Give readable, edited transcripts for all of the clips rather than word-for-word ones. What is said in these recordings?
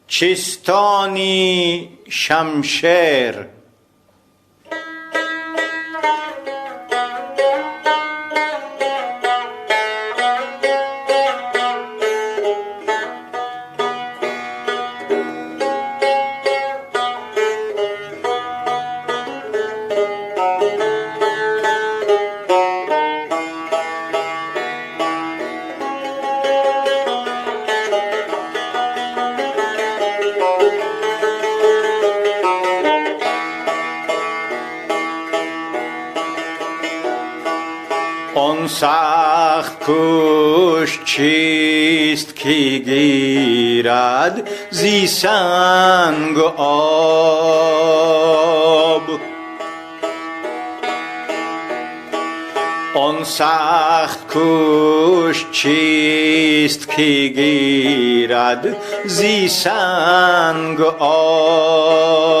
چستانی شمشیر. آن سخت کش چیست که گیرد زی سنگ و آب؟ آن سخت کش چیست که گیرد زی سنگ و آب؟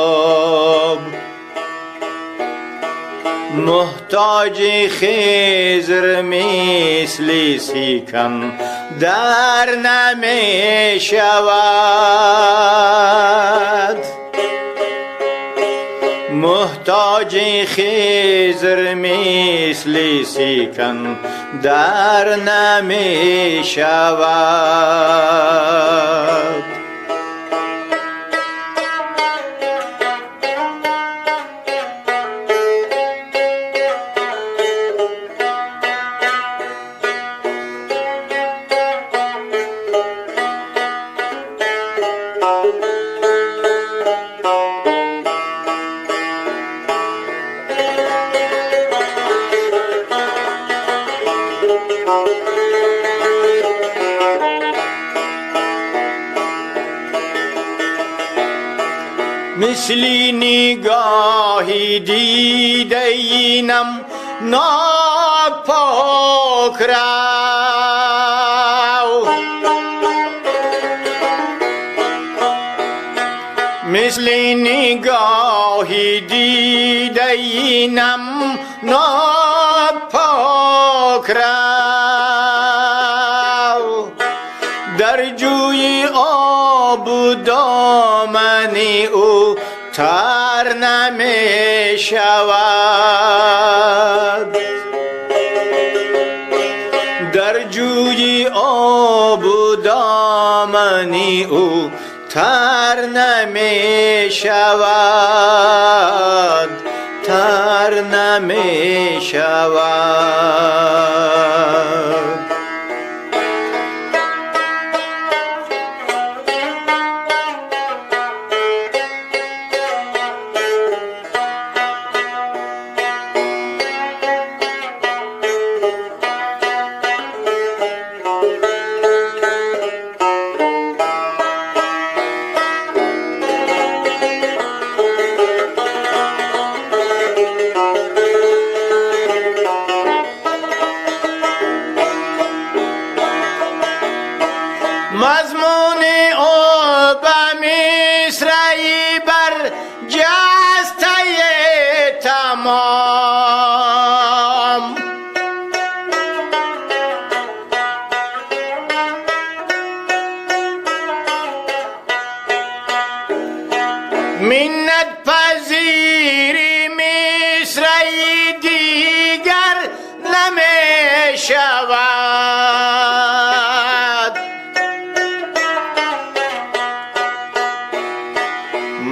محتاج خضر مثل سیکن در نمی شود. محتاج خضر مثل سیکن در نمی شود. مثل نگاهی دیده اینم ناپاک رو، مثل نگاهی دیده اینم ناپاک رو. در جوی آب و دامن او تر نمی شود. در جوی آب و دامن او تر نمی شود. تر نمی شود. مضمون او به مصرعی بر جسته تمام. منت پذیری مصرعی دیگر نمی شود.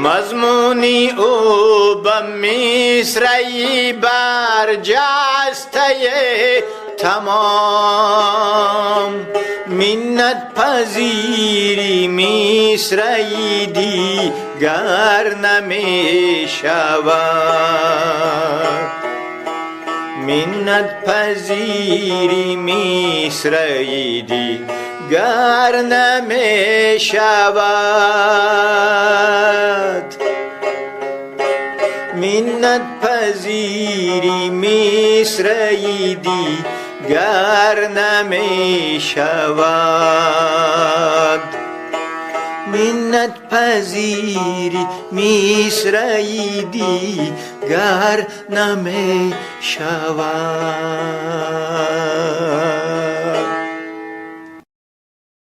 مضمونی او به مصرعی برجسته تمام. منت پذیری مصرعی دیگر نمی شود. منت پذیری مصرعی دیگر نمی شود. منت پذیری مصرعی دیگر نمی شود. منت پذیری مصرعی دیگر نمی شود.